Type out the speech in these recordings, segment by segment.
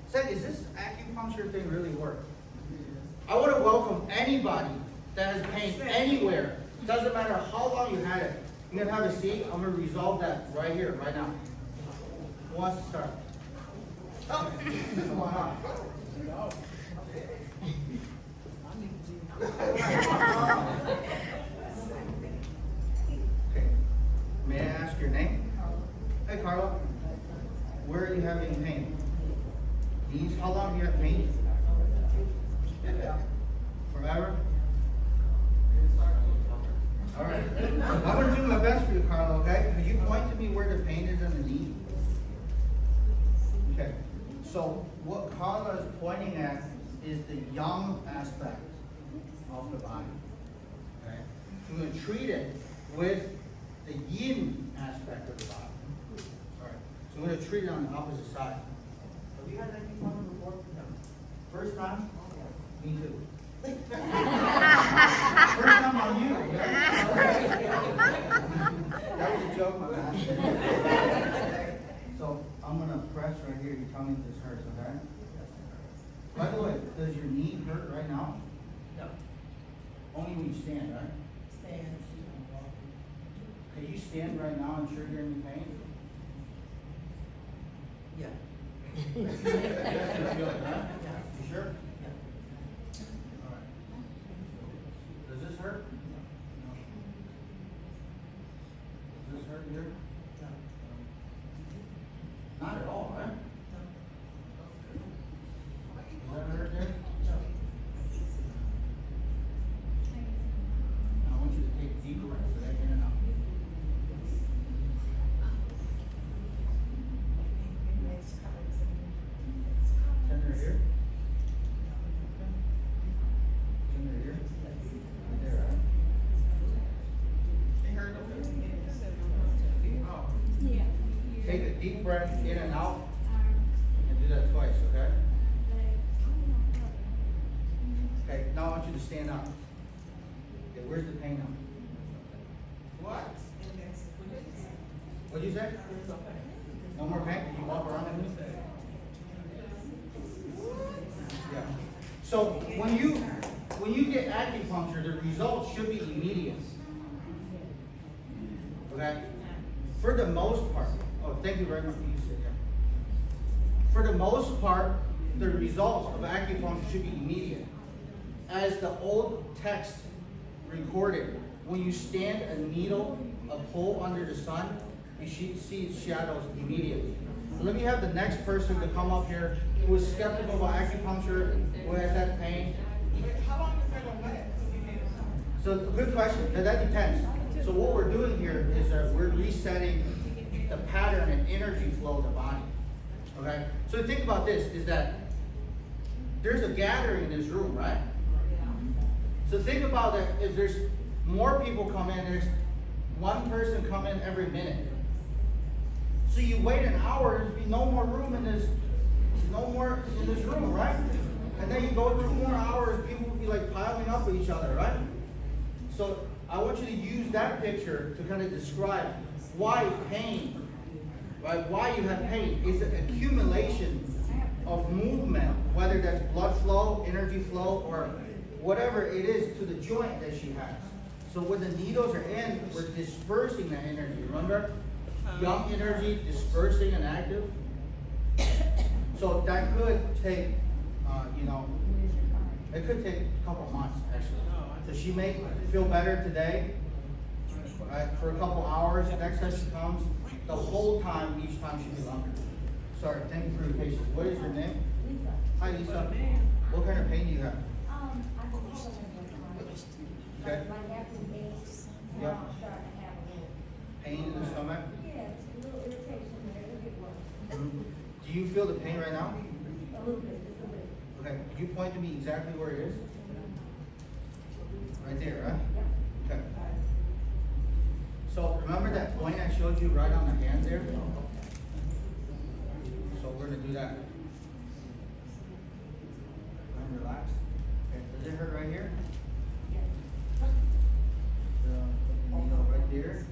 Said, is this acupuncture thing really work? I want to welcome anybody that has pain anywhere. Doesn't matter how long you had it. You're going to have a seat. I'm going to resolve that right here, right now. Who wants to start? Oh, come on. Okay. May I ask your name? Hey, Carla. Where are you having pain? Knees? How long do you have pain? Forever? All right. I'm going to do my best for you, Carla, okay? Could you point to me where the pain is in the knee? Okay. So what Carla is pointing at is the yang aspect of the body. Okay? So we're going to treat it with the yin aspect of the body. All right. So we're going to treat it on the opposite side. Have you had acupuncture before? First time? Me too. First time on you. Okay? That was a joke, my man. So I'm going to press right here. You tell me if this hurts, okay? By the way, does your knee hurt right now? No. Only when you stand, right? Stand. Can you stand right now and sure you're in pain? Yeah. You feel it, huh? Yeah. You sure? Yeah. All right. Does this hurt? No. Does this hurt here? No. Not at all, right? No. Does that hurt there? No. Now I want you to take deep breaths, okay? In and out. Tender here. Tender here. Right there, right? They hurt a bit. Oh. Take a deep breath in and out, and do that twice, okay? Okay, now I want you to stand up. Okay, where's the pain now? What? What'd you say? No more pain? Did you walk around with me? Yeah. So when you get acupuncture, the results should be immediate. Okay? For the most part. Oh, thank you very much for you sitting here. For the most part, the results of acupuncture should be immediate. As the old text recorded, when you stand a needle, a pole under the sun, you should see shadows immediately. So let me have the next person to come up here who is skeptical about acupuncture, who has that pain. How long is that going to last? So good question. Now, that depends. So what we're doing here is that we're resetting the pattern and energy flow of the body. Okay? So think about this, is that there's a gathering in this room, right? So think about that if there's more people come in, there's one person come in every minute. So you wait an hour, there'll be no more room in this, room, right? And then you go 2 more hours, people will be like piling up with each other, right? So I want you to use that picture to kind of describe why pain, right? Why you have pain. It's an accumulation of movement, whether that's blood flow, energy flow, or whatever it is to the joint that she has. So when the needles are in, we're dispersing that energy, remember? Young energy, dispersing and active. So that could take, it could take a couple months, actually. So she may feel better today, right, for a couple hours. Next time she comes, the whole time, each time she'll be longer. Sorry, thank you for your patience. What is your name? Lisa. Hi, Lisa. What kind of pain do you have? I don't know. Okay. My neck and aches. Yep. Now I'm starting to have a little. Pain in the stomach? Yeah, it's a little irritation there, it'll get worse. Do you feel the pain right now? A little bit, just a little. Okay, could you point to me exactly where it is? Right there, right? Yeah. Okay. So remember that point I showed you right on the hand there? So we're gonna do that. And relax. Okay, does it hurt right here? Needle right there.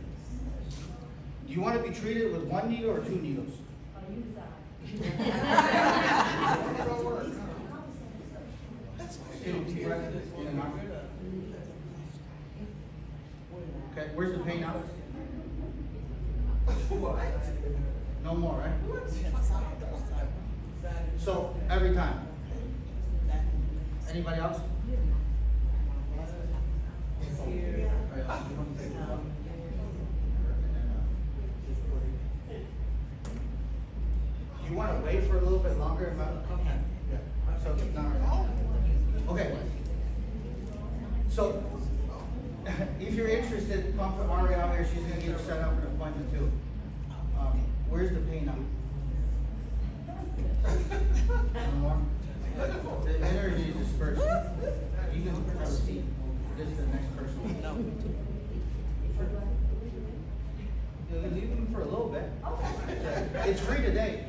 Do you want to be treated with 1 needle or 2 needles? You decide. So, every time. Anybody else? Do you want to wait for a little bit longer? Yeah. So, no. Okay. So, if you're interested, come to Ari out here. She's gonna get you set up an appointment too. Where's the pain now? No more? The energy is dispersed. You can have a seat. This is the next person. No. You can leave them for a little bit. It's free today.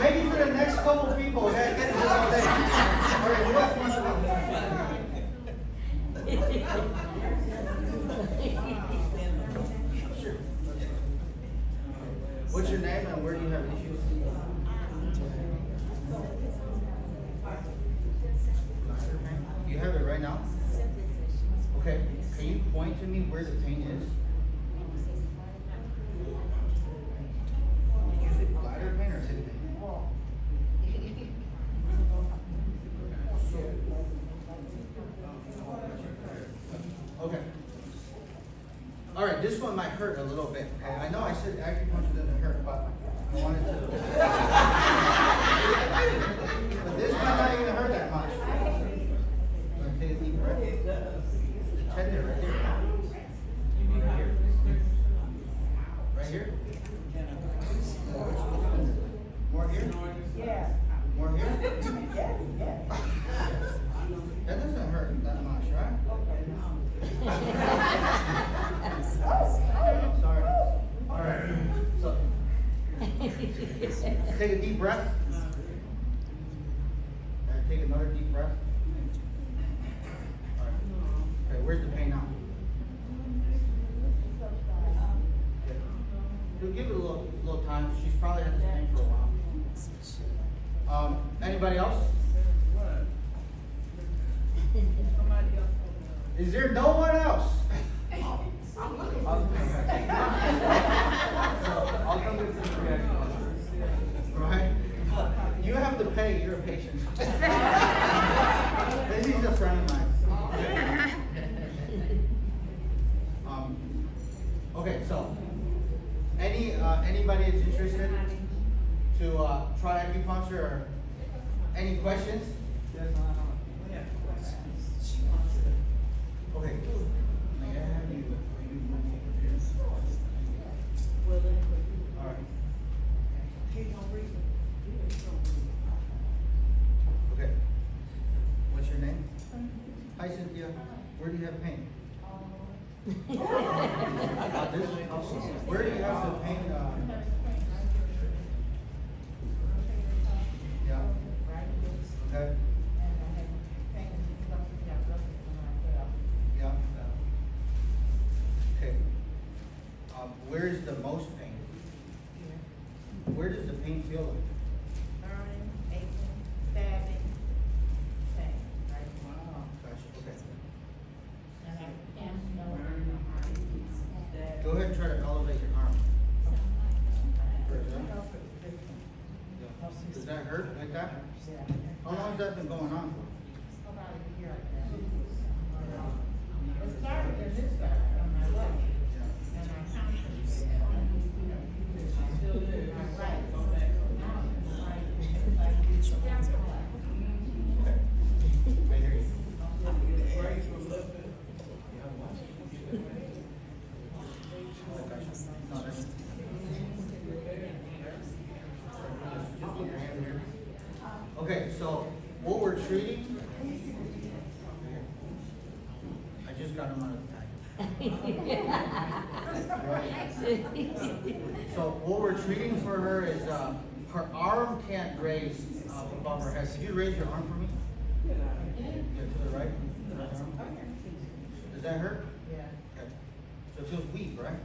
Maybe for the next couple people, okay? Get it all day. All right, who else wants to go? Sure. What's your name and where do you have issues? You have it right now? Okay. Can you point to me where the pain is? Is it bladder pain or is it pain? Okay. All right, this one might hurt a little bit. Okay? I know I said acupuncture doesn't hurt, but I wanted to. But this might not even hurt that much. Take a deep breath. The tendon right here. Right here. Right here. More here? Yeah. More here? Yeah, yeah. That doesn't hurt that much, right? Sorry. All right. So, take a deep breath. And take another deep breath. All right. Okay, where's the pain now? Okay. We'll give it a little time. She's probably had this pain for a while. Anybody else? Is there no one else? I'm looking I'll for I'll come with you. Right? You have to pay, you're a patient. He's a friend of mine. Okay, so anybody is interested to try acupuncture or any questions? Okay. May I have you maybe move over here? All right. Okay. What's your name? Hi, Cynthia. Where do you have pain? Where do you have the pain? Yeah. Okay. Yeah. Okay. Where is the most pain? Where does the pain feel like? burning, aching, stabbing, pain, right? Wow. Gotcha. Okay. And I can't know where my arm is. Go ahead and try to elevate your arm. Does that hurt like that? How long has that been going on for? About a year, I guess. It started in this side, on my left, and I constantly. Still do. My right. Now, my right. Okay. Right here. No, that's- Just put your hand here. Okay, so what we're treating, I just got him out of the pack. So what we're treating for her is, her arm can't raise above her head. Can you raise your arm for me? Yeah, to the right. Does that hurt? Yeah. Okay. So it feels weak, right?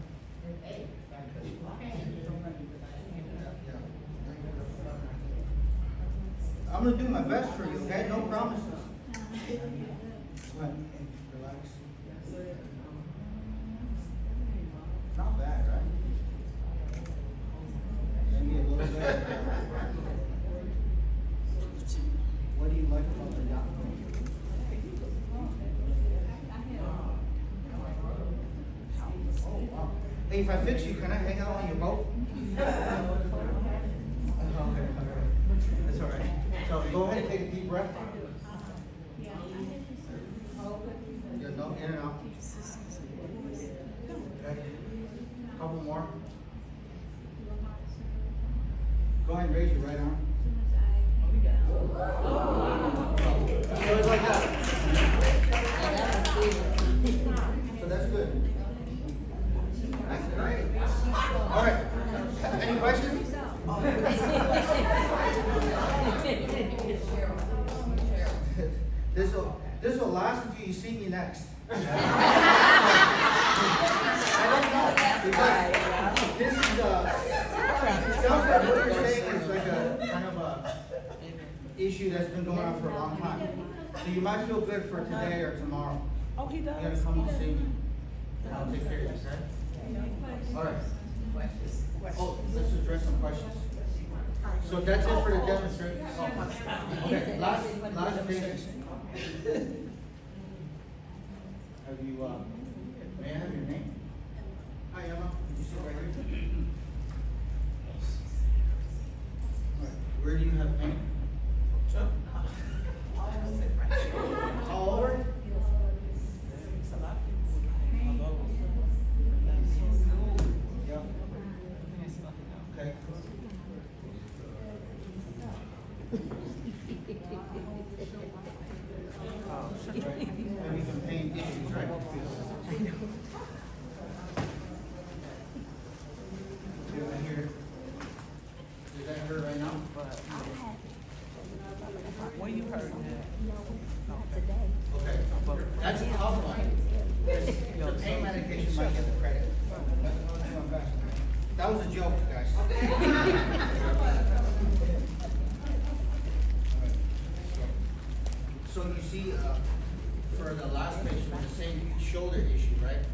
It aches, like, my hand is so much, but I can't. I'm gonna do my best for you, okay? No promises. Go ahead, relax. Not bad, right? Maybe a little bit. Hey, if I fix you, can I hang out on your boat? Okay, all right. That's all right. So go ahead and take a deep breath. Yeah, no, in and out. Okay. Couple more. Go ahead and raise your right arm. So it's like that. So that's good. That's great. All right. Any questions? This will last until you see me next. I don't know because this is sounds like what you're saying is like a kind of a issue that's been going on for a long time. So you might feel good for today or tomorrow. Oh, he does? You gotta come and see me. And I'll take care of you, okay? All right. Oh, let's address some questions. So that's it for the demonstration. Oh, okay, last patient. Have you, may I have your name? Hi, Emma. You sit right here. All right. Where do you have pain? All over? Yeah. Okay. Right. Having some pain issues, right? I know. I hear. Does that hurt right now? Where you heard Okay. That's a tough one. The pain medication might get the credit. That was a joke, guys. So you see, for the last patient with the same shoulder issue, right?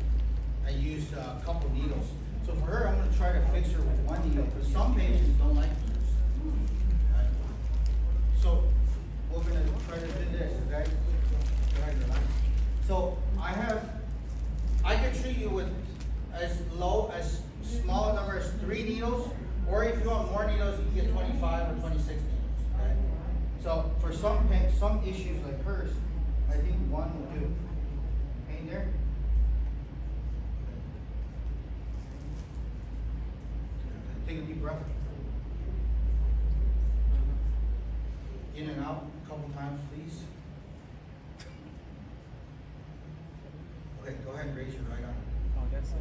I used a couple needles. So for her, I'm gonna try to fix her with one needle, because some patients don't like needles. Right? So we're gonna try to do this, okay? Go ahead, relax. So I can treat you with as small a number as 3 needles, or if you want more needles, you can get 25 or 26 needles, okay? So for some issues like hers, I think 1 will do. Pain there? Take a deep breath. In and out a couple times, please. Okay, go ahead and raise your right arm. Oh, that's it.